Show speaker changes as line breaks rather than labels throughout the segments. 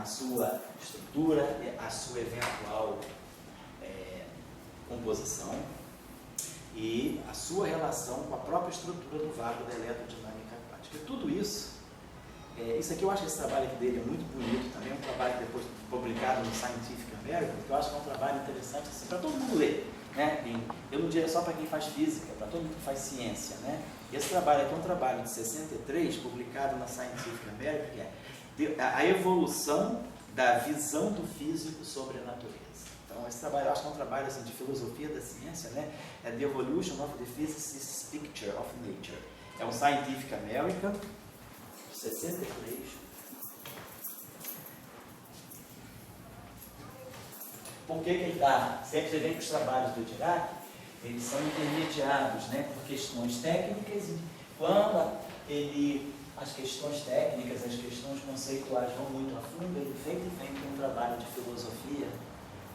a sua estrutura, a sua eventual composição e a sua relação com a própria estrutura do vácuo da eletrodinâmica quântica. E tudo isso, isso aqui eu acho que esse trabalho aqui dele é muito bonito também, um trabalho depois publicado no Scientific American, que eu acho que é um trabalho interessante assim, para todo mundo ler. Né? Eu não diria só para quem faz física, para todo mundo que faz ciência. Né? Esse trabalho aqui é um trabalho de 63, publicado na Scientific American, que é a evolução da visão do físico sobre a natureza. Então, esse trabalho, eu acho que é um trabalho assim, de filosofia da ciência, né? É The Evolution of the Physicist's Picture of Nature. É um Scientific American, de 63. Por que ele dá? Sempre você vê que os trabalhos do Dirac, eles são intermediados, né, por questões técnicas, e quando as questões técnicas, as questões conceituais vão muito a fundo, ele vem com um trabalho de filosofia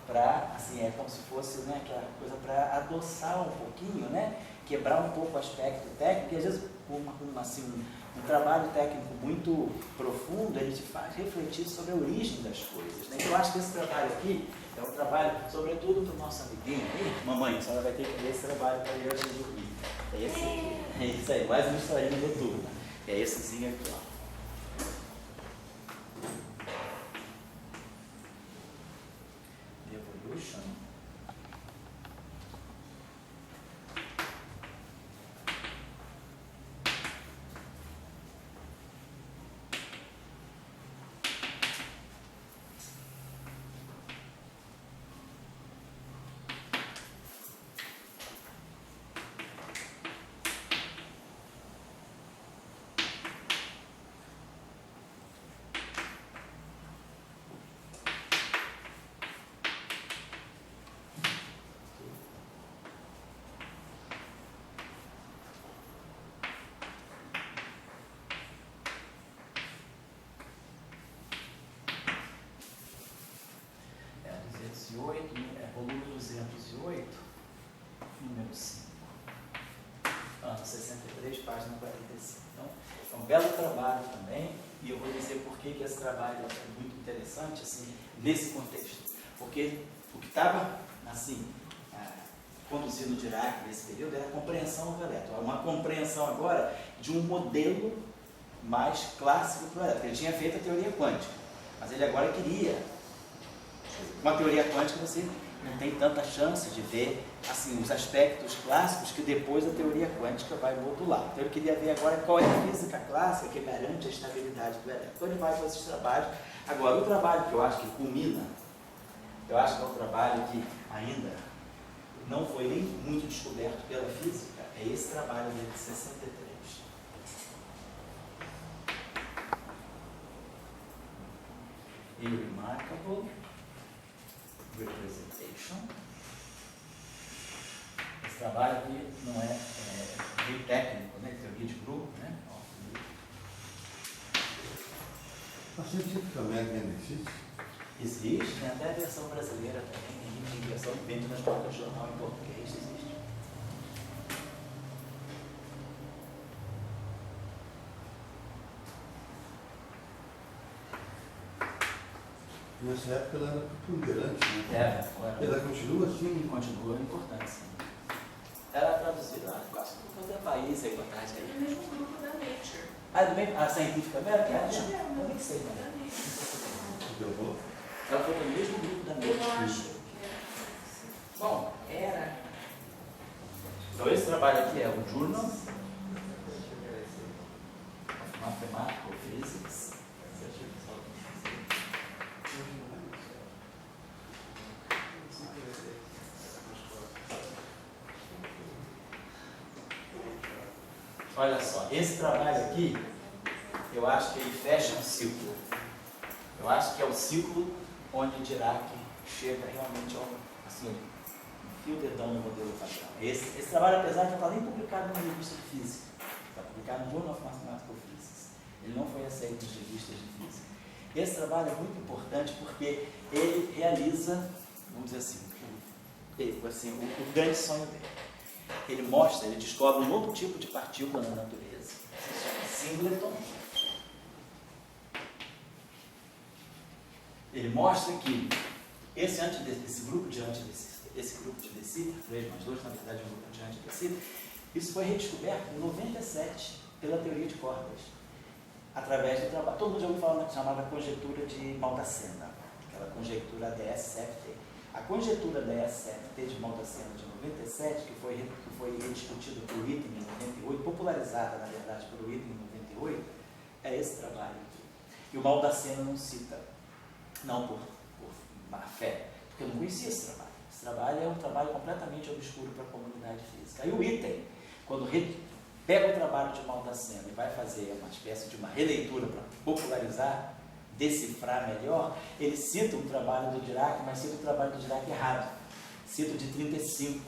para, assim, é como se fosse, né, aquela coisa para adoçar um pouquinho, né, quebrar um pouco o aspecto técnico, e às vezes um trabalho técnico muito profundo, ele te faz refletir sobre a origem das coisas. Né? Então, eu acho que esse trabalho aqui é um trabalho, sobretudo para o nosso amiguinho. Mamãe, a senhora vai ter que ler esse trabalho para ler antes de dormir. É esse aqui. É isso aí, mais uma historinha noturna. É essezinho aqui, ó. Evolution. Volume 208, número 5, ano 63, página 45. Então, é um belo trabalho também, e eu vou dizer por que esse trabalho é muito interessante, assim, nesse contexto. Porque o que estava, assim, conduzindo o Dirac nesse período era a compreensão do elétron. Uma compreensão agora de um modelo mais clássico para o elétron. Ele tinha feito a teoria quântica, mas ele agora queria. Com a teoria quântica você não tem tanta chance de ver assim, os aspectos clássicos que depois a teoria quântica vai modular. Então ele queria ver agora qual é a física clássica que garante a estabilidade do elétron. Então ele vai com esses trabalhos. Agora, o trabalho que eu acho que culmina, eu acho que é um trabalho que ainda não foi nem muito descoberto pela física, é esse trabalho dele de 63. Remarkable Representation. Esse trabalho aqui não é meio técnico, né? Teoria de grupo, né?
A Científica América ainda existe?
Existe, tem até a versão brasileira também, tem versão que vende nas bancas de jornal em português, existe.
Nessa época ela era preponderante, né? Ela continua assim?
Continua importante, sim. Ela é traduzida quase todo o país, aí, boa tarde aí.
É do mesmo grupo da Nature.
Ah, do mesmo? A Scientific American? Eu nem sei, né? Ela foi do mesmo grupo da Nature.
Eu acho que era.
Bom, era. Então esse trabalho aqui é o Journal of Mathematical Physics. Olha só, esse trabalho aqui, eu acho que ele fecha um ciclo. Eu acho que é o ciclo onde Dirac chega realmente ao, assim, enfia o dedão no modelo padrão. Esse trabalho, apesar de não estar nem publicado numa revista de física, está publicado no Journal of Mathematical Physics. Ele não foi aceito nas revistas de física. Esse trabalho é muito importante porque ele realiza, vamos dizer assim, o grande sonho dele. Ele mostra, ele descobre um novo tipo de partícula na natureza. Se chama singleton. Ele mostra que esse grupo de Sitter, 3 mais 2, na verdade é um grupo de Sitter, isso foi redescoberto em 97 pela teoria de cordas, através do trabalho. Todo mundo já ouviu falar na chamada conjectura de Maldacena, aquela conjectura DS7T. A conjectura DS7T de Maldacena de 97, que foi rediscutida por Witten em 98, popularizada, na verdade, por Witten em 98, é esse trabalho aqui. E o Maldacena não cita, não por má fé, porque eu não conhecia esse trabalho. Esse trabalho é um trabalho completamente obscuro para a comunidade física. Aí o Witten, quando pega o trabalho de Maldacena e vai fazer uma espécie de uma releitura para popularizar, decifrar melhor, ele cita um trabalho do Dirac, mas cita o trabalho do Dirac errado. Cita o de 35.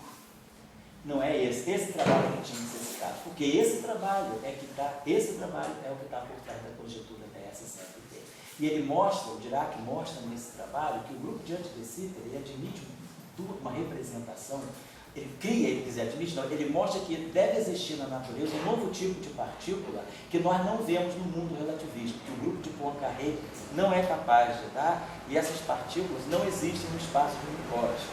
Não é esse. Esse trabalho que tinha que ser citado. Porque esse trabalho é o que está por trás da conjectura DS7T. E ele mostra, o Dirac mostra nesse trabalho, que o grupo de Sitter, ele admite uma representação. Ele cria, ele quiser admitir, não, ele mostra que deve existir na natureza um novo tipo de partícula que nós não vemos no mundo relativista, que o grupo de Poincaré não é capaz de dar, e essas partículas não existem no espaço de Minkowski.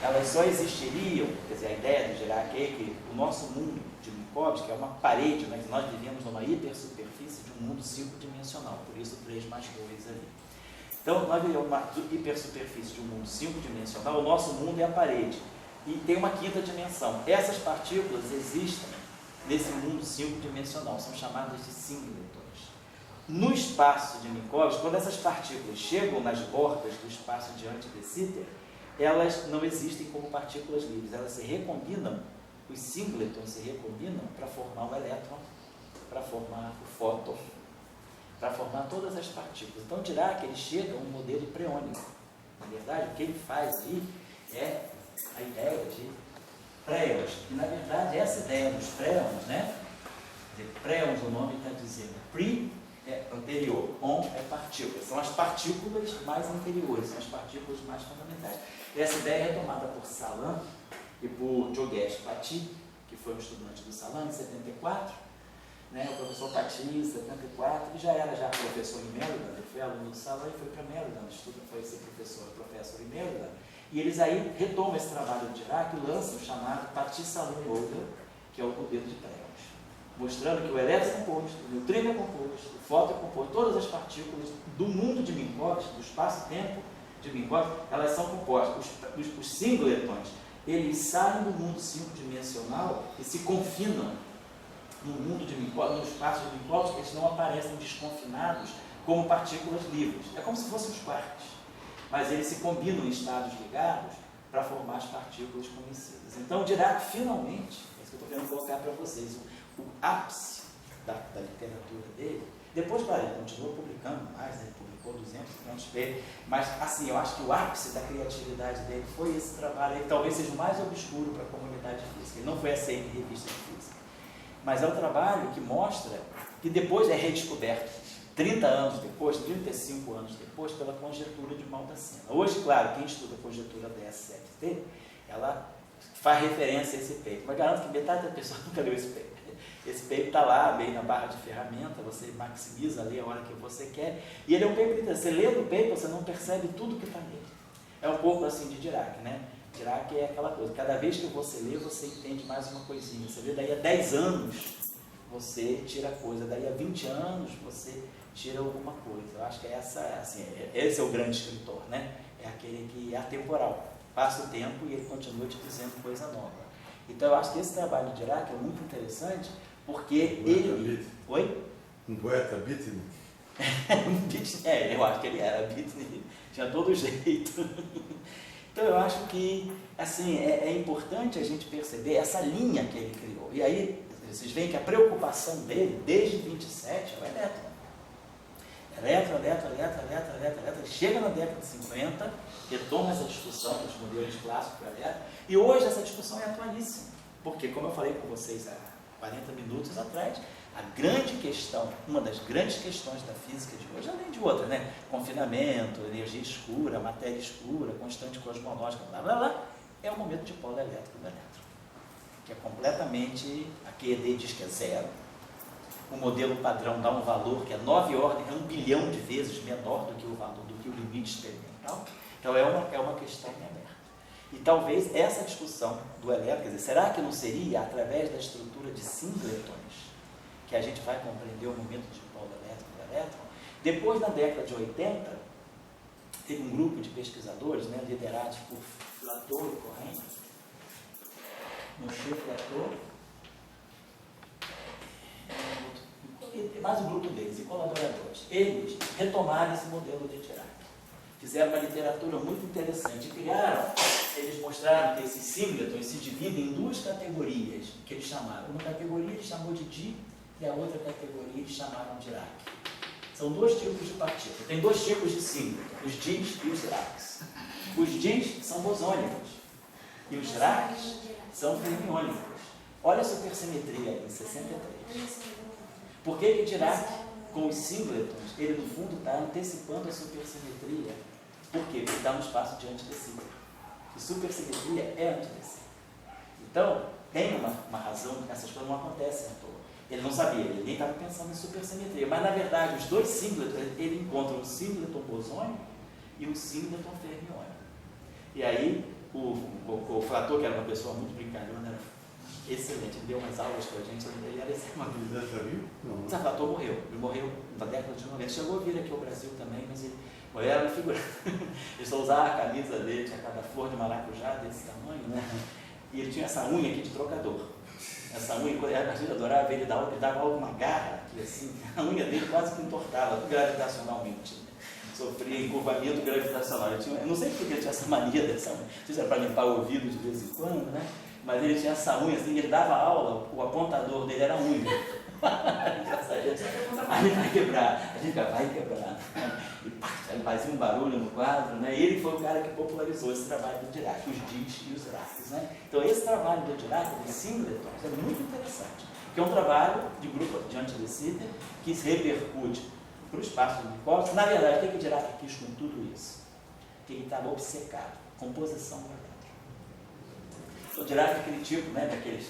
Elas só existiriam, quer dizer, a ideia do Dirac é que o nosso mundo de Minkowski é uma parede, mas nós vivemos numa hipersuperfície de um mundo 5-dimensional, por isso 3 mais 2 ali. Então, nós vivemos uma hipersuperfície de um mundo 5-dimensional, o nosso mundo é a parede. E tem uma 5ª dimensão. Essas partículas existem nesse mundo 5-dimensional, são chamadas de singletons. No espaço de Minkowski, quando essas partículas chegam nas bordas do espaço diante de Sitter, elas não existem como partículas livres, elas se recombinam, os singletons se recombinam para formar o elétron, para formar o fóton, para formar todas as partículas. Então, Dirac, ele chega a um modelo preônico. Na verdade, o que ele faz aí é a ideia de préons, e na verdade essa ideia dos préons, né? Préons, o nome está dizendo pre é anterior, on é partícula, são as partículas mais anteriores, são as partículas mais fundamentais. Essa ideia é retomada por Salan e por Yogesh Patil, que foi um estudante do Salan em 74, né? O professor Patil em 74, e já era professor em Maryland, ele foi aluno do Salan e foi para Maryland, foi ser professor em Maryland. E eles aí retomam esse trabalho de Dirac e lançam o chamado Patil-Saloon-Model, que é o modelo de préons, mostrando que o elétron é composto, o neutrino é composto, o fóton é composto, todas as partículas do mundo de Minkowski, do espaço-tempo de Minkowski, elas são compostas. Os singletons, eles saem do mundo 5-dimensional e se confinam no mundo de Minkowski, no espaço de Minkowski, eles não aparecem desconfinados como partículas livres. É como se fossem os quarks. Mas eles se combinam em estados ligados para formar as partículas conhecidas. Então, Dirac, finalmente, é isso que eu estou querendo colocar para vocês, o ápice da literatura dele, depois, claro, ele continuou publicando mais, né? Ele publicou 200, 500 vezes, mas, assim, eu acho que o ápice da criatividade dele foi esse trabalho, que talvez seja o mais obscuro para a comunidade física. Ele não foi aceito em revista de física, mas é um trabalho que mostra que depois é redescoberto, 30 anos depois, 35 anos depois, pela conjectura de Maldacena. Hoje, claro, quem estuda a conjectura DS7T, ela faz referência a esse paper, mas garanto que metade da pessoa nunca leu esse paper. Esse paper está lá, bem na barra de ferramenta, você maximiza, lê a hora que você quer, e ele é um paper interessante. Você lê no paper, você não percebe tudo que está nele. É um pouco assim de Dirac, né? Dirac é aquela coisa, cada vez que você lê, você entende mais uma coisinha. Você lê daí a 10 anos, você tira coisa, daí a 20 anos, você tira alguma coisa. Eu acho que esse é o grande escritor, né? É aquele que é atemporal, passa o tempo e ele continua te dizendo coisa nova. Então eu acho que esse trabalho de Dirac é muito interessante, porque ele... Oi?
Um poeta beatnik?
Eu acho que ele era beatnik, tinha todo jeito. Então eu acho que assim, é importante a gente perceber essa linha que ele criou. E aí vocês veem que a preocupação dele, desde 27, é o elétron. Elétron, chega na década de 50, retoma essa discussão dos modelos clássicos para elétron, e hoje essa discussão é atualíssima, porque, como eu falei com vocês há 40 minutos atrás, a grande questão, uma das grandes questões da física de hoje, além de outras, né? Confinamento, energia escura, matéria escura, constante cosmológica, blá blá blá, é o momento de polo elétrico do elétron, que é completamente, a QED diz que é zero, o modelo padrão dá um valor que é 9 ordens, é 1 bilhão de vezes menor do que o valor, do que o limite experimental. Então é uma questão em aberto. E talvez essa discussão do elétron, quer dizer, será que não seria através da estrutura de singletons que a gente vai compreender o momento de dipolo elétrico do elétron? Depois, na década de 80, teve um grupo de pesquisadores, né, liderados por Flatô e Cohen, Moshe Flatô, mais um grupo deles, e colaboradores. Eles retomaram esse modelo de Dirac. Fizeram uma literatura muito interessante. Criaram, eles mostraram que esses singletons se dividem em 2 categorias, que eles chamaram. Uma categoria eles chamou de Di, e a outra categoria eles chamaram de Dirac. São 2 tipos de partículas. Tem 2 tipos de singletons, os Dis e os Diracs. Os Dis são bosônicos, e os Diracs são fermiônicos. Olha a supersimetria aí, em 63. Por que que Dirac, com os singletons, ele no fundo está antecipando a supersimetria? Por quê? Porque está no espaço de antidecímetro. E supersimetria é antidecímetro. Então, tem uma razão que essas coisas não acontecem à toa. Ele não sabia, ele nem estava pensando em supersimetria. Mas, na verdade, os 2 singletons, ele encontra o singleton bosônico e o singleton fermiônico. E aí, o Flatô, que era uma pessoa muito brincalhona, era excelente, ele deu umas aulas com a gente, ele era excelente.
Ele já viu? Não.
O Flatô morreu, ele morreu na década de 90, chegou a vir aqui ao Brasil também, mas ele era uma figura. Ele só usava a camisa dele, tinha cada flor de maracujá desse tamanho, né? E ele tinha essa unha aqui de trocador. Essa unha, a gente adorava ver ele dava uma garra, que assim, a unha dele quase que entortava, gravitacionalmente. Sofria encurvamento gravitacional. Eu não sei porque ele tinha essa mania dessa unha, não sei se era para limpar o ouvido de vez em quando, né? Mas ele tinha essa unha, assim, ele dava aula, o apontador dele era unha. Aí vai quebrar, a gente vai quebrar. E pá, ele fazia um barulho no quadro, né? E ele foi o cara que popularizou esse trabalho do Dirac, os Dis e os Diracs, né? Então esse trabalho do Dirac, de singletons, é muito interessante, que é um trabalho de grupo de antidecímetro que se repercute para o espaço do microscópio. Na verdade, o que Dirac quis com tudo isso? Que ele estava obcecado, composição do elétron. O Dirac é aquele tipo, né, daqueles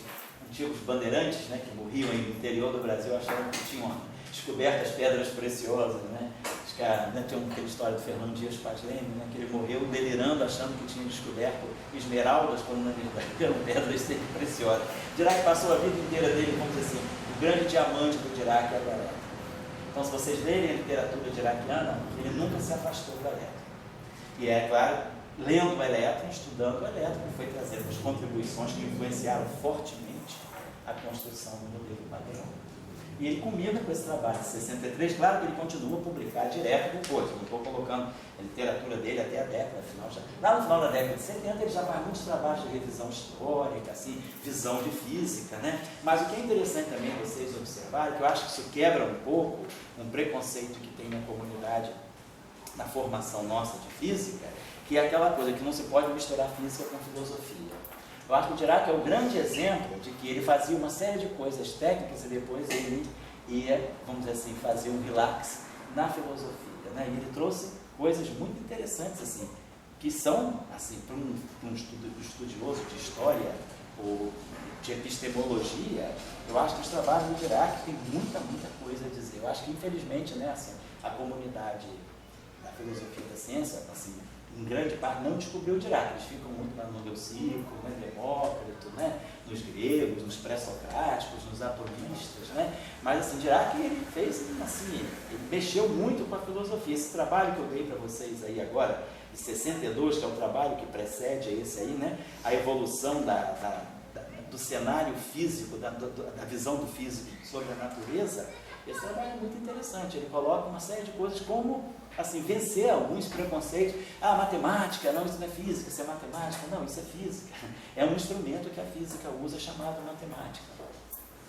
antigos bandeirantes, né, que morriam no interior do Brasil achando que tinham descoberto as pedras preciosas, né? Os caras, né, tem aquela história do Fernando Dias Paz Leme, né, que ele morreu delirando achando que tinha descoberto esmeraldas, quando na verdade eram pedras preciosas. Dirac passou a vida inteira dele, vamos dizer assim, o grande diamante do Dirac é o elétron. Então, se vocês lerem a literatura diraciana, ele nunca se afastou do elétron. E é claro, lendo o elétron, estudando o elétron, ele foi trazendo as contribuições que influenciaram fortemente a construção do modelo padrão. E ele combina com esse trabalho de 63, claro que ele continua a publicar direto depois, eu não estou colocando a literatura dele até a década final. Lá no final da década de 70 ele já faz muitos trabalhos de revisão histórica, assim, visão de física, né? Mas o que é interessante também vocês observarem, que eu acho que isso quebra um pouco um preconceito que tem na comunidade, na formação nossa de física, que é aquela coisa que não se pode misturar física com filosofia. Eu acho que o Dirac é o grande exemplo de que ele fazia uma série de coisas técnicas e depois ele ia, vamos dizer assim, fazer um relax na filosofia, né? E ele trouxe coisas muito interessantes, assim, que são, assim, para um estudioso de história ou de epistemologia, eu acho que os trabalhos do Dirac têm muita coisa a dizer. Eu acho que, infelizmente, né, assim, a comunidade da filosofia da ciência, assim, em grande parte, não descobriu o Dirac. Eles ficam muito no Leucipo, né, Demócrito, né, nos gregos, nos pré-socráticos, nos atomistas, né? Mas, assim, Dirac, ele fez, assim, ele mexeu muito com a filosofia. Esse trabalho que eu dei para vocês aí agora, de 62, que é o trabalho que precede esse aí, né, a evolução do cenário físico, da visão do físico sobre a natureza, esse trabalho é muito interessante. Ele coloca uma série de coisas como, assim, vencer alguns preconceitos. Ah, matemática, não, isso não é física, isso é matemática. Não, isso é física. É um instrumento que a física usa chamado matemática.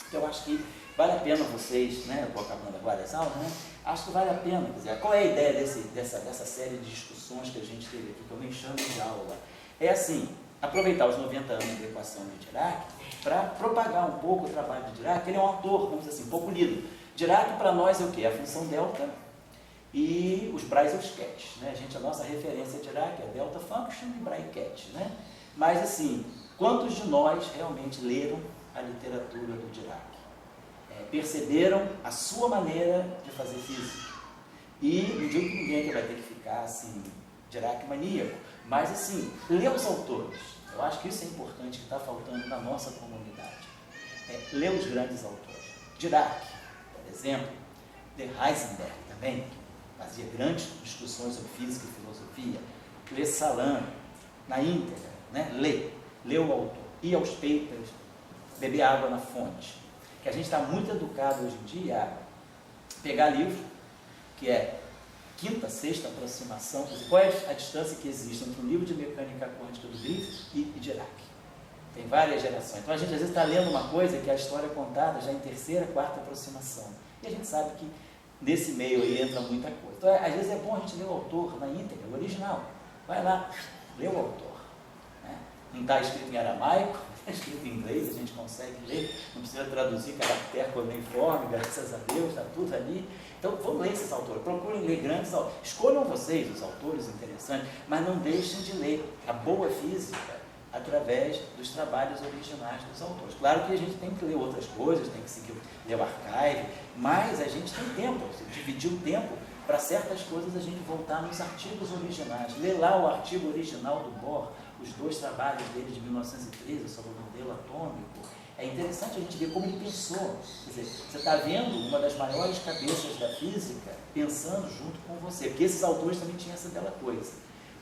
Então, eu acho que vale a pena vocês, né, eu estou acabando agora essa aula, né, acho que vale a pena, quer dizer, qual é a ideia dessa série de discussões que a gente teve aqui, que eu nem chamo de aula? É assim, aproveitar os 90 anos da equação de Dirac para propagar um pouco o trabalho de Dirac. Ele é um autor, vamos dizer assim, pouco lido. Dirac para nós é o quê? A função delta e os Brazos-Ket, né? A nossa referência de Dirac é delta function e Braz-Ket, né? Mas assim, quantos de nós realmente leram a literatura do Dirac? perceberam a sua maneira de fazer física. E não digo que ninguém vai ter que ficar assim, Dirac maníaco, mas assim, lê os autores. Eu acho que isso é importante, que está faltando na nossa comunidade. Lê os grandes autores. Dirac, por exemplo, de Heisenberg também, que fazia grandes discussões sobre física e filosofia. Lê Salan, na íntegra, né? Lê o autor. Ir aos papers, beber água na fonte. Que a gente está muito educado hoje em dia a pegar livro, que é quinta, sexta aproximação. Qual é a distância que existe entre um livro de mecânica quântica do Griffith e Dirac? Tem várias gerações. Então a gente às vezes está lendo uma coisa que a história é contada já em terceira, quarta aproximação. E a gente sabe que nesse meio aí entra muita coisa. Então às vezes é bom a gente ler o autor na íntegra, o original. Vai lá, lê o autor. Né? Não está escrito em aramaico, está escrito em inglês, a gente consegue ler, não precisa traduzir caractere cuneiforme, graças a Deus, está tudo ali. Então, vamos ler esses autores, procurem ler grandes autores, escolham vocês os autores interessantes, mas não deixem de ler a boa física através dos trabalhos originais dos autores. Claro que a gente tem que ler outras coisas, tem que seguir, ler o archive, mas a gente tem tempo, dividir o tempo para certas coisas a gente voltar nos artigos originais. Ler lá o artigo original do Bohr, os 2 trabalhos dele de 1913 sobre o modelo atômico. É interessante a gente ver como ele pensou. Quer dizer, você está vendo uma das maiores cabeças da física pensando junto com você, porque esses autores também tinham essa bela coisa.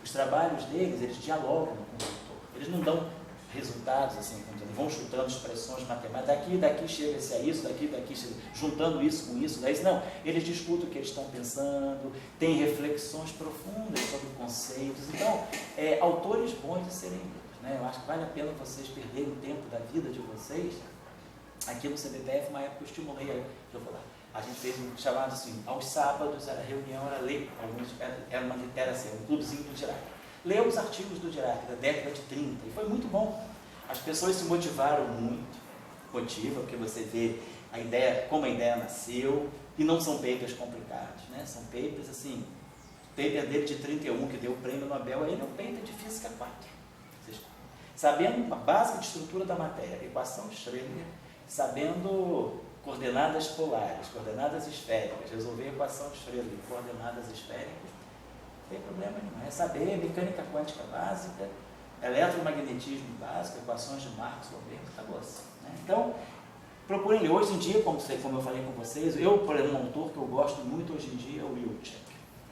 Os trabalhos deles, eles dialogam com o autor. Eles não dão resultados assim, vão chutando expressões matemáticas, daqui chega-se a isso, daqui chega, juntando isso com isso, daí não, eles discutem o que eles estão pensando, têm reflexões profundas sobre conceitos. Então, autores bons de serem lidos. Né? Eu acho que vale a pena vocês perderem o tempo da vida de vocês. Aqui no CBPF, uma época eu estimulei, a gente fez um chamado assim, aos sábados, era reunião, era ler, era assim, um clubezinho do Dirac. Leu os artigos do Dirac da década de 30 e foi muito bom. As pessoas se motivaram muito, porque você vê a ideia, como a ideia nasceu, e não são papers complicados, né? São papers assim, o paper dele de 31, que deu o prêmio Nobel, ele é um paper de Física 4. Sabendo a básica de estrutura da matéria, a equação de Schrödinger, sabendo coordenadas polares, coordenadas esféricas, resolver a equação de Schrödinger, coordenadas esféricas, não tem problema nenhum. É saber mecânica quântica básica, eletromagnetismo básico, equações de Marx, Roberto, acabou assim. Né? Então, procurem ler. Hoje em dia, como eu falei com vocês, por exemplo, um autor que eu gosto muito hoje em dia é o Wilczek.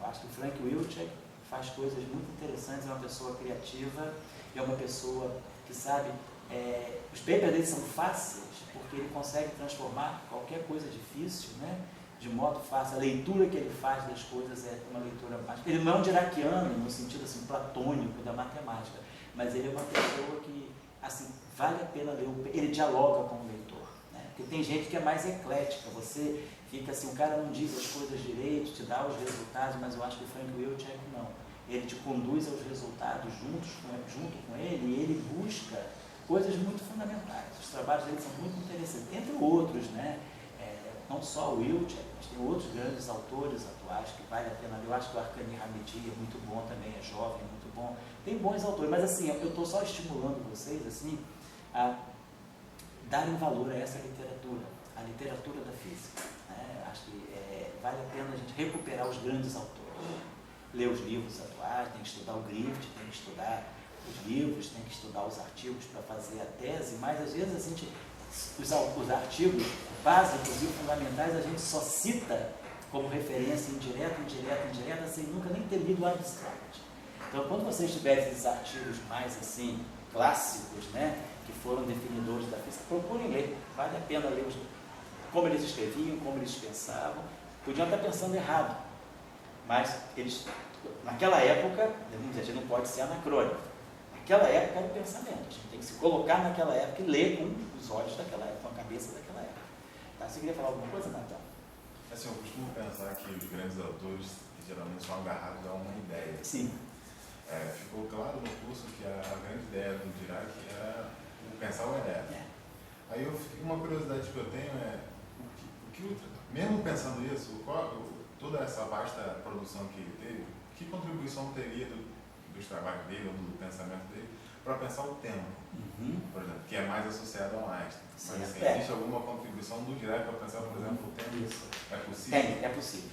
Eu acho que o Frank Wilczek faz coisas muito interessantes, é uma pessoa criativa, é uma pessoa que sabe, os papers dele são fáceis, porque ele consegue transformar qualquer coisa difícil, né, de modo fácil. A leitura que ele faz das coisas é uma leitura mais... Ele não é um diraquiano, no sentido assim, platônico da matemática, mas ele é uma pessoa que, assim, vale a pena ler, ele dialoga com o leitor, né? Porque tem gente que é mais eclética, você fica assim, o cara não diz as coisas direito, te dá os resultados, mas eu acho que o Frank Wilczek não. Ele te conduz aos resultados junto com ele, e ele busca coisas muito fundamentais. Os trabalhos dele são muito interessantes, entre outros, né? Não só o Wilczek, mas tem outros grandes autores atuais que vale a pena ler. Eu acho que o Arkani Hamedi é muito bom também, é jovem, é muito bom. Tem bons autores, mas assim, eu estou só estimulando vocês assim, a darem valor a essa literatura, a literatura da física. Né? Acho que vale a pena a gente recuperar os grandes autores. Ler os livros atuais, tem que estudar o Griffith, tem que estudar os livros, tem que estudar os artigos para fazer a tese, mas às vezes a gente, os artigos básicos e fundamentais a gente só cita como referência indireta, sem nunca nem ter lido o abstract. Então, quando vocês tiverem esses artigos mais assim, clássicos, né, que foram definidores da física, procurem ler, vale a pena ler como eles escreviam, como eles pensavam. Podiam estar pensando errado, mas eles, naquela época, a gente não pode ser anacrônico. Naquela época era o pensamento, a gente tem que se colocar naquela época e ler com os olhos daquela época, com a cabeça daquela época. Tá? Você queria falar alguma coisa, Natan?
Assim, eu costumo pensar que os grandes autores geralmente são agarrados a uma ideia.
Sim.
Ficou claro no curso que a grande ideia do Dirac era o pensar o elétrico. Aí uma curiosidade que eu tenho mesmo pensando isso, toda essa vasta produção que ele teve, que contribuição teria dos trabalhos dele, ou do pensamento dele, para pensar o tempo, por exemplo, que é mais associado ao Einstein. Mas assim, existe alguma contribuição do Dirac para pensar, por exemplo, o tempo?
Isso.
É possível?
É possível.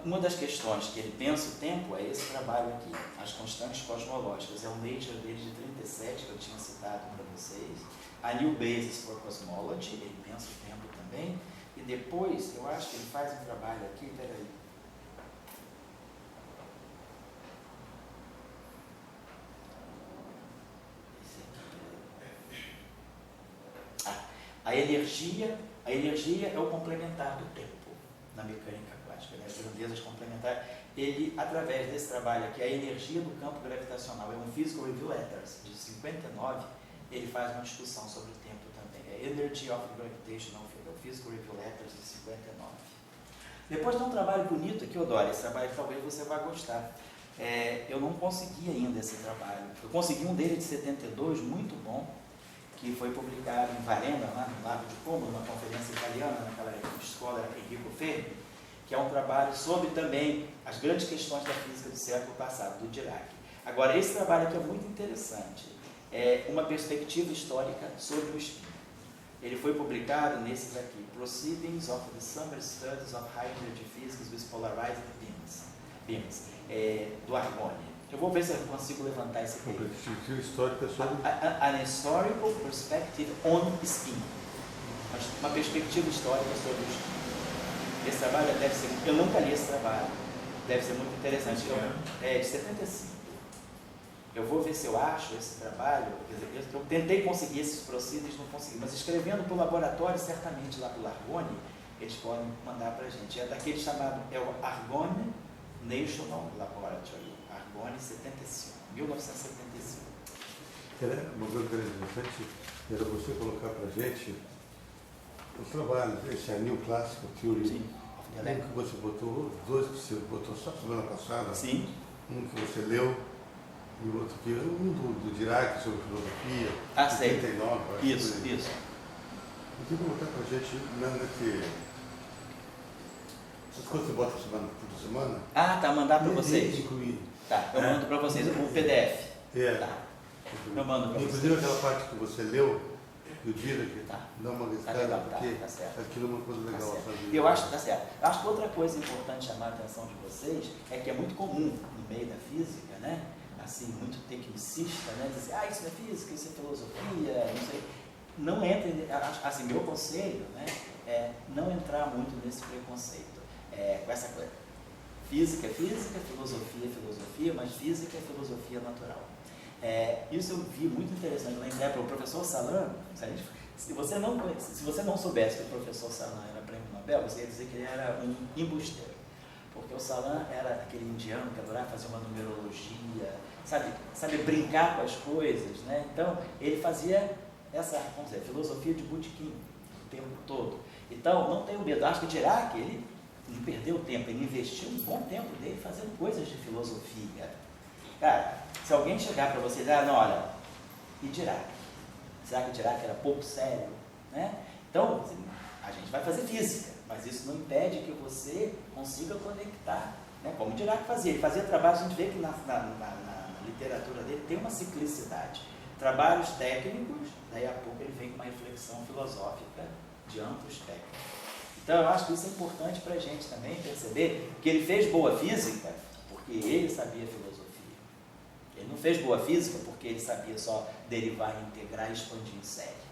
Uma das questões que ele pensa o tempo é esse trabalho aqui, as constantes cosmológicas. É o Nature dele de 37, que eu tinha citado para vocês. A New Basis for Cosmology, ele pensa o tempo também. E depois, eu acho que ele faz um trabalho aqui, peraí. A energia é o complementar do tempo na mecânica quântica, né? As grandezas complementares. Ele, através desse trabalho aqui, a energia do campo gravitacional, é um Physical Review Letters de 59, ele faz uma discussão sobre o tempo também. É Energy of Gravitational Field, é o Physical Review Letters de 59. Depois tem um trabalho bonito aqui, Odori, esse trabalho que talvez você vá gostar. Eu não consegui ainda esse trabalho. Eu consegui um dele de 72, muito bom, que foi publicado em Varena, lá no Lago de Como, numa conferência italiana, naquela escola Enrico Fermi, que é um trabalho sobre também as grandes questões da física do século passado, do Dirac. Agora, esse trabalho aqui é muito interessante, é uma perspectiva histórica sobre o espinho. Ele foi publicado nesses aqui, Proceedings of the Summer Studies of High Energy Physics with Polarized Beams, do Argoni. Eu vou ver se eu consigo levantar esse texto.
Perspectiva histórica sobre...
An historical perspective on spin. Uma perspectiva histórica sobre o spin. Esse trabalho deve ser... Eu nunca li esse trabalho. Deve ser muito interessante. É de 75. Eu vou ver se eu acho esse trabalho. Quer dizer, eu tentei conseguir esses procedimentos, não consegui. Mas escrevendo para o laboratório, certamente lá pelo Argoni, eles podem mandar para a gente. É daquele chamado... É o Argonne National Laboratory. Argonne 75, 1975.
Uma coisa interessante era você colocar para a gente os trabalhos, esse New Classical Theory.
Sim.
Um que você botou, dois que você botou só semana passada.
Sim.
Um que você leu e o outro que do Dirac sobre filosofia.
Sei.
89, acho.
Isso.
Você colocar para a gente, que essas coisas que você bota por semana.
Tá, mandar para vocês.
Incluir.
Tá, eu mando para vocês o PDF. Tá. Eu mando para vocês.
Inclusive aquela parte que você leu, do Dirac, dá uma listada,
legal,
porque
tá certo.
aquilo é uma coisa legal.
Eu acho que tá certo. Eu acho que outra coisa importante chamar a atenção de vocês é que é muito comum no meio da física, né? Assim, muito tecnicista, né? Dizer, isso não é física, isso é filosofia, não sei. Não entre, assim, meu conselho, né? É não entrar muito nesse preconceito, com essa coisa. Física é física, filosofia é filosofia, mas física é filosofia natural. Isso eu vi muito interessante. Eu lembrei para o professor Salan, se você não soubesse que o professor Salan era prêmio Nobel, você ia dizer que ele era um embusteiro. Porque o Salan era aquele indiano que adorava fazer uma numerologia, sabe brincar com as coisas, né? Então, ele fazia essa, vamos dizer, filosofia de botequim o tempo todo. Então, não tenho medo. Acho que Dirac, ele não perdeu tempo, ele investiu um bom tempo dele fazendo coisas de filosofia. Cara, se alguém chegar para você e dizer, não, olha, e Dirac? Será que Dirac era pouco sério? Né? Então, a gente vai fazer física, mas isso não impede que você consiga conectar, né? Como Dirac fazia. Ele fazia trabalhos, a gente vê que na literatura dele tem uma ciclicidade. Trabalhos técnicos, daí a pouco ele vem com uma reflexão filosófica de amplo espectro. Então, eu acho que isso é importante para a gente também perceber que ele fez boa física porque ele sabia filosofia. Ele não fez boa física porque ele sabia só derivar, integrar e expandir em série.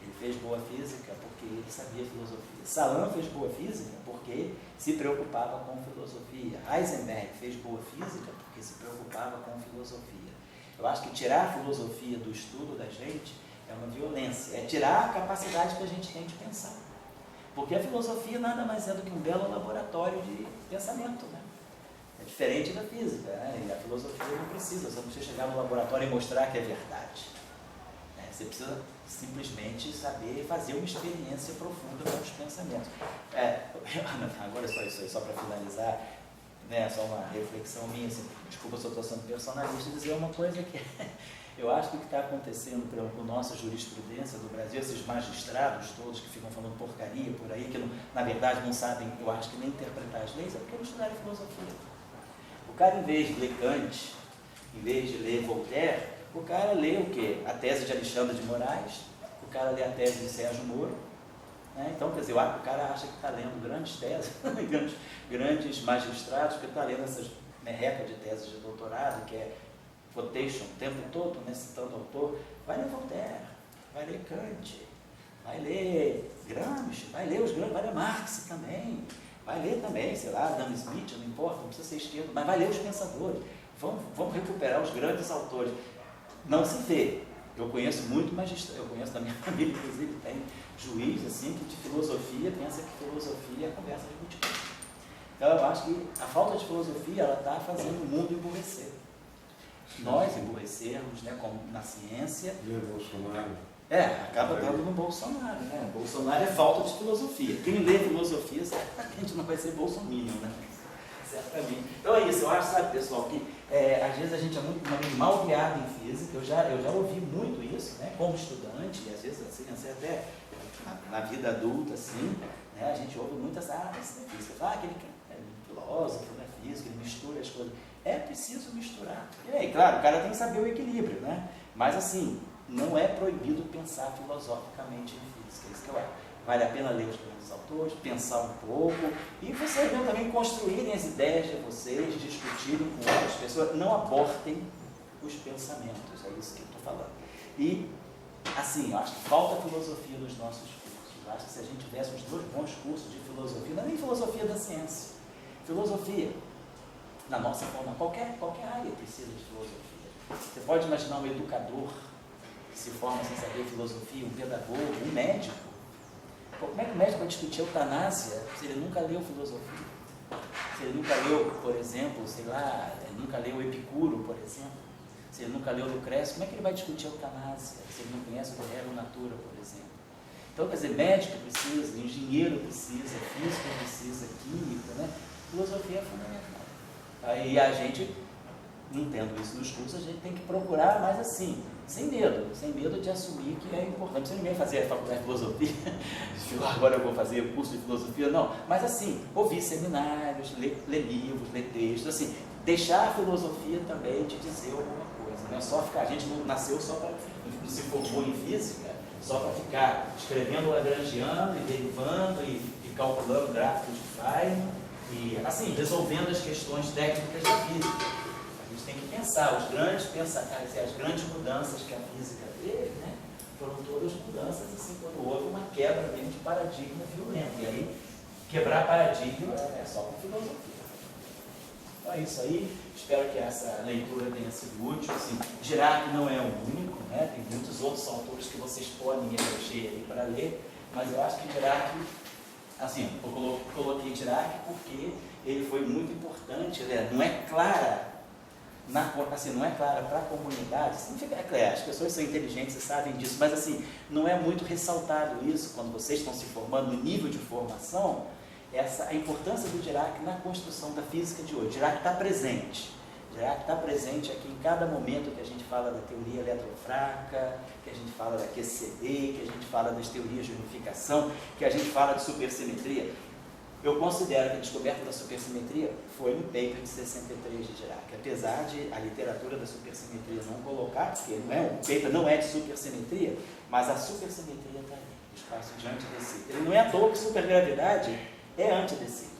Ele fez boa física porque ele sabia filosofia. Salan fez boa física porque se preocupava com filosofia. Heisenberg fez boa física porque se preocupava com filosofia. Eu acho que tirar a filosofia do estudo da gente é uma violência. É tirar a capacidade que a gente tem de pensar. Porque a filosofia nada mais é do que um belo laboratório de pensamento, né? É diferente da física, né? E a filosofia não precisa, você não precisa chegar no laboratório e mostrar que é verdade. Você precisa simplesmente saber fazer uma experiência profunda com os pensamentos. Agora é só isso aí, só para finalizar, né? Só uma reflexão minha, assim, desculpa se eu estou sendo personalista, dizer uma coisa que eu acho que o que está acontecendo com a nossa jurisprudência do Brasil, esses magistrados todos que ficam falando porcaria por aí, que na verdade não sabem, eu acho que nem interpretar as leis, é porque não estudaram filosofia. O cara, em vez de ler Kant, em vez de ler Voltaire, O cara lê o quê? A tese de Alexandre de Moraes, o cara lê a tese de Sérgio Moro, né? Então, quer dizer, o cara acha que está lendo grandes teses, grandes magistrados, porque está lendo essas merrecas de teses de doutorado, que é quotation o tempo todo, né, citando o autor. Vai ler Voltaire, vai ler Kant, vai ler Gramsci, vai ler os grandes, vai ler Marx também, vai ler também, sei lá, Adam Smith, não importa, não precisa ser esquerdo, mas vai ler os pensadores. Vamos recuperar os grandes autores. Não se vê. Eu conheço muito magistrado, eu conheço da minha família, inclusive, tem juiz assim, que de filosofia pensa que filosofia é conversa de botequim. Então eu acho que a falta de filosofia ela está fazendo o mundo emburrecer. Nós emburrecermos, né, como na ciência.
E o Bolsonaro?
Acaba dando no Bolsonaro, né? O Bolsonaro é falta de filosofia. Quem lê filosofia certamente não vai ser bolsominion, né? Certamente. Então é isso, eu acho, sabe, pessoal, que às vezes a gente é muito mal guiado em física. Eu já ouvi muito isso, né, como estudante, e às vezes assim, até na vida adulta, assim, né, a gente ouve muitas isso é física. Aquele é filósofo, né, físico, ele mistura as coisas. É preciso misturar. E aí, claro, o cara tem que saber o equilíbrio, né? Mas assim, não é proibido pensar filosoficamente em física, é isso que eu acho. Vale a pena ler os grandes autores, pensar um pouco, e vocês também construírem as ideias de vocês, discutirem com outras pessoas, não abortem os pensamentos, é isso que eu estou falando. E, assim, eu acho que falta filosofia nos nossos cursos. Eu acho que se a gente tivesse uns 2 bons cursos de filosofia, não é nem filosofia da ciência, filosofia, na nossa forma, qualquer área precisa de filosofia. Você pode imaginar um educador que se forma sem saber filosofia, um pedagogo, um médico. Como é que o médico vai discutir eutanásia se ele nunca leu filosofia? Se ele nunca leu, por exemplo, sei lá, ele nunca leu Epicuro, por exemplo? Se ele nunca leu Lucrécio, como é que ele vai discutir eutanásia se ele não conhece o Rerum Natura, por exemplo? Então, quer dizer, médico precisa, engenheiro precisa, físico precisa, química, né? Filosofia é fundamental. Aí a gente, não tendo isso nos cursos, a gente tem que procurar, mas assim, sem medo de assumir que é importante. Você não vem fazer a faculdade de filosofia, agora eu vou fazer o curso de filosofia, não. Mas assim, ouvir seminários, ler livros, ler textos, assim, deixar a filosofia também te dizer alguma coisa. Não é só ficar, a gente não nasceu só para, não se formou em física, só para ficar escrevendo lagrangiano e derivando e calculando gráficos de Feynman e assim, resolvendo as questões técnicas da física. A gente tem que pensar, as grandes mudanças que a física teve, né, foram todas mudanças assim, quando houve uma quebra mesmo de paradigma violento. E aí, quebrar paradigma é só com filosofia. Então é isso aí, espero que essa leitura tenha sido útil. Assim, Dirac não é o único, né, tem muitos outros autores que vocês podem eleger aí para ler, mas eu acho que Dirac, assim, eu coloquei Dirac porque ele foi muito importante, não é clara. Não é clara para a comunidade, significa, as pessoas são inteligentes e sabem disso, mas assim, não é muito ressaltado isso quando vocês estão se formando no nível de formação, a importância do Dirac na construção da física de hoje. Dirac está presente aqui em cada momento que a gente fala da teoria eletrofraca, que a gente fala da QCD, que a gente fala das teorias de unificação, que a gente fala de supersimetria. Eu considero que a descoberta da supersimetria foi no paper de 63 de Dirac, apesar de a literatura da supersimetria não colocar, porque o paper não é de supersimetria, mas a supersimetria está ali, o espaço de antidecíclero. Não é à toa que supergravidade é antidecíclero.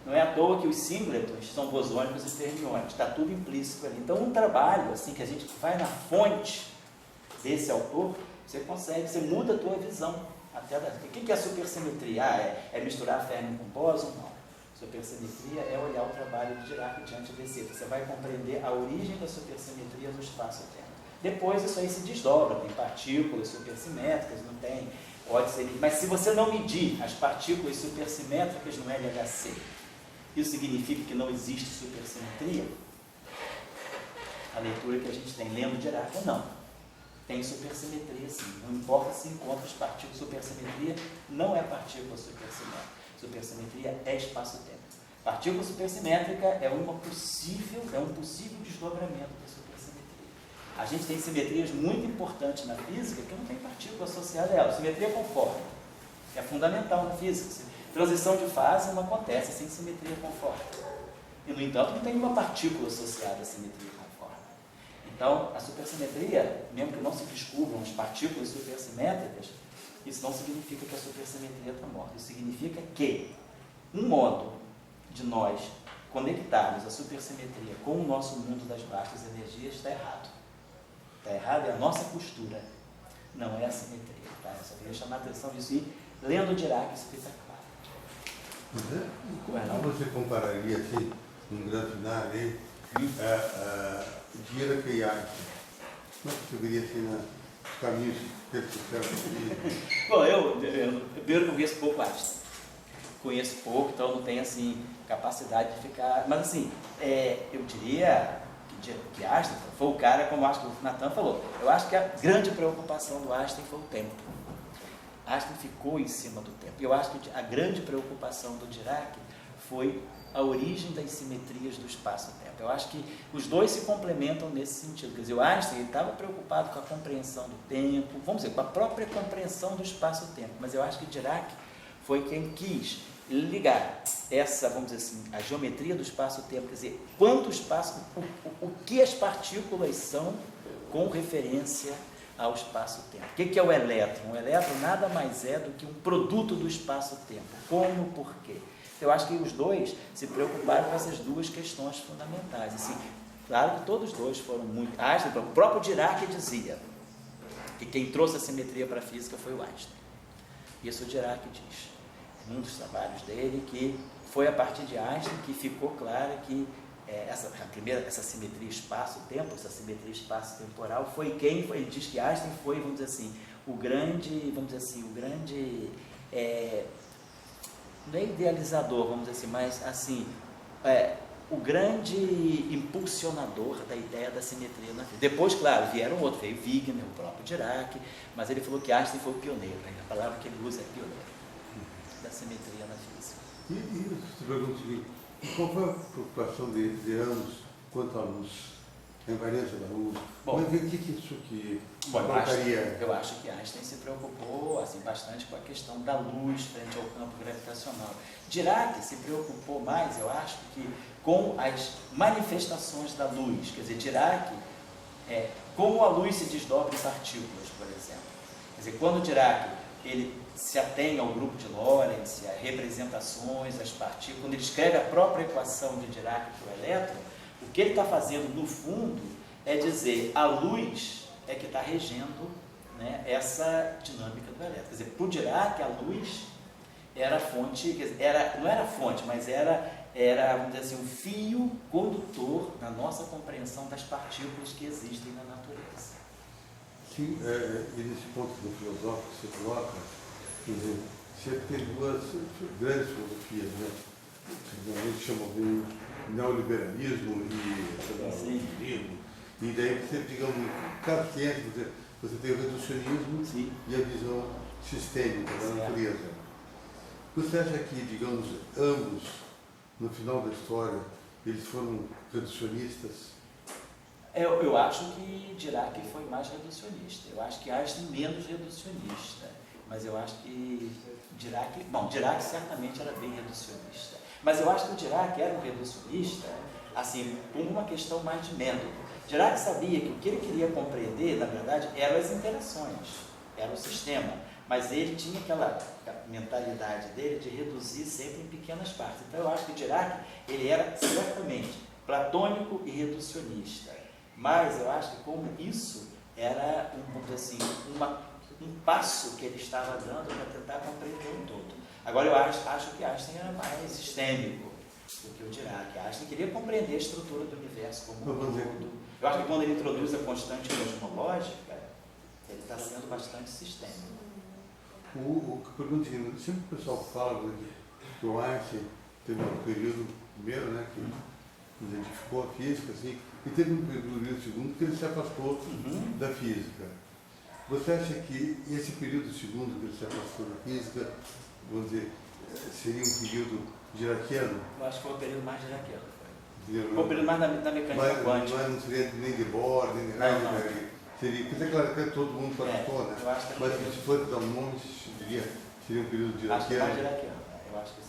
Não é à toa que os singletons são bosônicos e fermiônicos, está tudo implícito ali. Então, um trabalho assim que a gente vai na fonte desse autor, você muda a tua visão. O que é a supersimetria? É misturar Fermi com bóson? Não. Supersimetria é olhar o trabalho de Dirac diante desse. Você vai compreender a origem da supersimetria no espaço-tempo. Depois isso aí se desdobra, tem partículas supersimétricas, não tem, pode ser. Mas se você não medir as partículas supersimétricas no LHC, isso significa que não existe supersimetria? A leitura que a gente tem lendo Dirac ou não. Tem supersimetria sim, não importa se encontra as partículas. Supersimetria não é partícula supersimétrica, supersimetria é espaço-tempo. Partícula supersimétrica é um possível desdobramento da supersimetria. A gente tem simetrias muito importantes na física que não tem partícula associada a ela. Simetria conforme, que é fundamental na física. Transição de fase não acontece sem simetria conforme. E, no entanto, não tem uma partícula associada à simetria conforme. Então, a supersimetria, mesmo que não se descubram as partículas supersimétricas, isso não significa que a supersimetria está morta. Isso significa que um modo de nós conectarmos a supersimetria com o nosso mundo das vastas energias está errado. Está errado, é a nossa postura, não é a simetria. Tá? Eu só queria chamar a atenção disso e lendo Dirac isso fica claro.
Como você compararia, assim, num grande final, aí, Dirac e Einstein? Como é que você veria assim, nos caminhos que eles fizeram?
Bom, eu primeiro conheço pouco Einstein. Conheço pouco, então não tenho assim capacidade de ficar. Mas assim, eu diria que Einstein foi o cara, como acho que o Natan falou, eu acho que a grande preocupação do Einstein foi o tempo. Einstein ficou em cima do tempo. Eu acho que a grande preocupação do Dirac foi a origem das simetrias do espaço-tempo. Eu acho que os dois se complementam nesse sentido. Quer dizer, o Einstein estava preocupado com a compreensão do tempo, vamos dizer, com a própria compreensão do espaço-tempo, mas eu acho que Dirac foi quem quis ligar essa, vamos dizer assim, a geometria do espaço-tempo, quer dizer, quanto espaço, o que as partículas são com referência ao espaço-tempo. O que é o elétron? O elétron nada mais é do que um produto do espaço-tempo. Como, por quê? Eu acho que os dois se preocuparam com essas duas questões fundamentais. Assim, claro que todos os dois foram muito... Einstein, o próprio Dirac dizia que quem trouxe a simetria para a física foi o Einstein. Isso o Dirac diz, num dos trabalhos dele, que foi a partir de Einstein que ficou claro que essa simetria espaço-tempo, essa simetria espaço-temporal, foi quem, ele diz que Einstein foi, vamos dizer assim, o grande, não é idealizador, vamos dizer assim, mas assim, o grande impulsionador da ideia da simetria na física. Depois, claro, vieram outros, veio Wigner, o próprio Dirac, mas ele falou que Einstein foi o pioneiro, né? A palavra que ele usa é pioneiro, da simetria na física.
E eu te pergunto o seguinte, qual foi a preocupação de ambos quanto à luz, a invariância da luz?
Bom,
mas o que isso que colocaria?
Eu acho que Einstein se preocupou assim, bastante com a questão da luz frente ao campo gravitacional. Dirac se preocupou mais, eu acho, que com as manifestações da luz. Quer dizer, Dirac, como a luz se desdobra em partículas, por exemplo. Quer dizer, quando Dirac ele se atém ao grupo de Lorentz, a representações, as partículas, quando ele escreve a própria equação de Dirac para o elétron, o que ele está fazendo no fundo é dizer a luz é que está regendo, né, essa dinâmica do elétron. Quer dizer, para o Dirac a luz era a fonte, não era a fonte, mas era, vamos dizer assim, um fio condutor na nossa compreensão das partículas que existem na natureza.
Sim, e nesse ponto do filosófico que você coloca, quer dizer, você tem duas grandes filosofias, né? A gente chama de neoliberalismo e liberalismo, e daí você, digamos, cada ciência, você tem o reducionismo
Sim.
E a visão sistêmica da natureza. Você acha que, digamos, ambos, no final da história, eles foram reducionistas?
Eu acho que Dirac foi mais reducionista. Eu acho que Einstein menos reducionista. Mas eu acho que Dirac certamente era bem reducionista. Mas eu acho que o Dirac era um reducionista, assim, com uma questão mais de método. Dirac sabia que o que ele queria compreender, na verdade, eram as interações, era o sistema. Mas ele tinha aquela mentalidade dele de reduzir sempre em pequenas partes. Então eu acho que Dirac, ele era certamente platônico e reducionista. Mas eu acho que como isso era um passo que ele estava dando para tentar compreender um todo. Agora eu acho que Einstein era mais sistêmico do que o Dirac. Einstein queria compreender a estrutura do universo como um todo. Eu acho que quando ele introduz a constante cosmológica, ele está sendo bastante sistêmico.
Sempre o pessoal fala que o Einstein teve um período primeiro, né, que identificou a física, assim, e teve um período segundo que ele se afastou da física. Você acha que esse período segundo que ele se afastou da física, vamos dizer, seria um período diraciano?
Eu acho que foi o período mais diraciano. Foi o período mais da mecânica quântica.
Mas não seria nem de Bohr, nem de Heisenberg. Seria, porque é claro que todo mundo participou, né? Mas se for dar um nome, seria um período diraciano?
Acho que mais diraciano, eu acho que sim.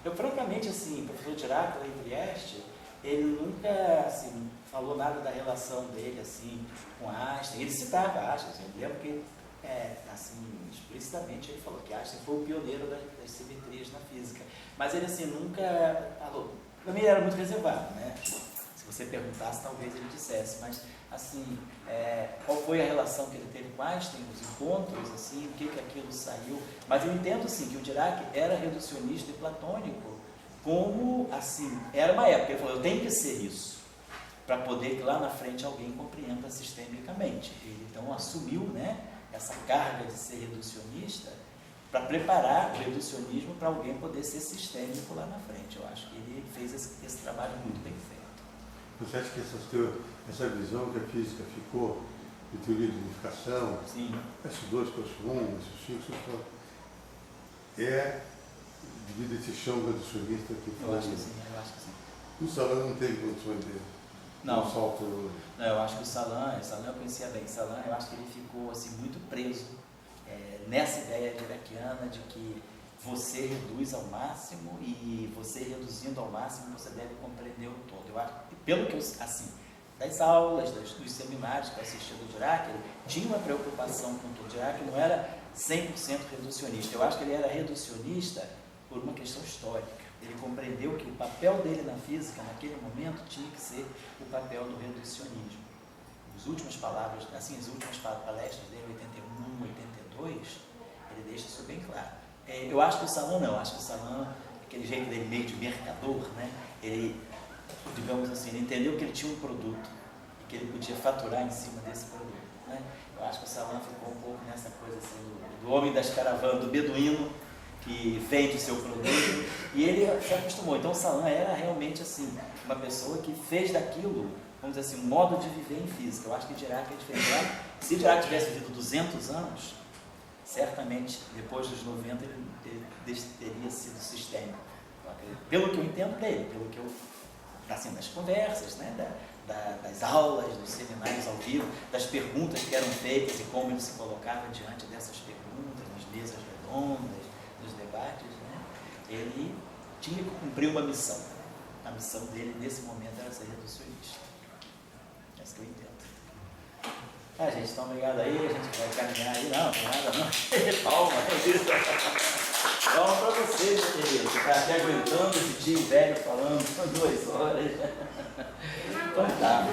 Eu, francamente, assim, o professor Dirac, lá em Trieste, ele nunca, assim, falou nada da relação dele assim com Einstein. Ele citava Einstein, eu lembro que assim, explicitamente ele falou que Einstein foi o pioneiro das simetrias na física. Mas ele assim nunca falou. Para mim ele era muito reservado, né? Se você perguntasse, talvez ele dissesse, mas assim, qual foi a relação que ele teve com Einstein, os encontros, assim, o que aquilo saiu. Mas eu entendo assim, que o Dirac era reducionista e platônico, como assim, era uma época, ele falou, eu tenho que ser isso, para poder que lá na frente alguém compreenda sistemicamente. Ele então assumiu, né, essa carga de ser reducionista para preparar o reducionismo para alguém poder ser sistêmico lá na frente. Eu acho que ele fez esse trabalho muito bem feito.
Você acha que essa visão que a física ficou de teoria de unificação, S2 plus 1, S5, devido a esse chão reducionista que foi?
Eu acho que sim, eu acho que sim.
O Salan não teve condições de
Não.
um salto.
Não, eu acho que o Salan eu conhecia bem. Salan, eu acho que ele ficou assim, muito preso nessa ideia diraquiana de que você reduz ao máximo e você reduzindo ao máximo você deve compreender o todo. Eu acho, pelo que eu, assim, das aulas, dos seminários que eu assisti do Dirac, ele tinha uma preocupação com o Dirac, não era 100% reducionista. Eu acho que ele era reducionista por uma questão histórica. Ele compreendeu que o papel dele na física, naquele momento, tinha que ser o papel do reducionismo. As últimas palavras, assim, as últimas palestras dele, 81, 82, ele deixa isso bem claro. Eu acho que o Salan não, acho que o Salan, aquele jeito dele meio de mercador, né? Ele, digamos assim, ele entendeu que ele tinha um produto e que ele podia faturar em cima desse produto, né? Eu acho que o Salan ficou um pouco nessa coisa assim, do homem das caravanas, do beduíno, que vende o seu produto, e ele se acostumou. Então o Salan era realmente assim, uma pessoa que fez daquilo, vamos dizer assim, um modo de viver em física. Eu acho que Dirac é diferente. Se Dirac tivesse vivido 200 anos, certamente depois dos 90 ele teria sido sistêmico. Pelo que eu entendo dele, pelo que eu, assim, das conversas, né, das aulas, dos seminários ao vivo, das perguntas que eram feitas e como ele se colocava diante dessas perguntas, nas mesas redondas, nos debates, né, ele tinha que cumprir uma missão. A missão dele nesse momento era ser reducionista. É isso que eu entendo. Gente, então obrigado aí, a gente vai caminhar aí, não tem nada não. Palma, palma para você, meu querido, que está aqui aguentando esse tio velho falando 2 horas. Então tá.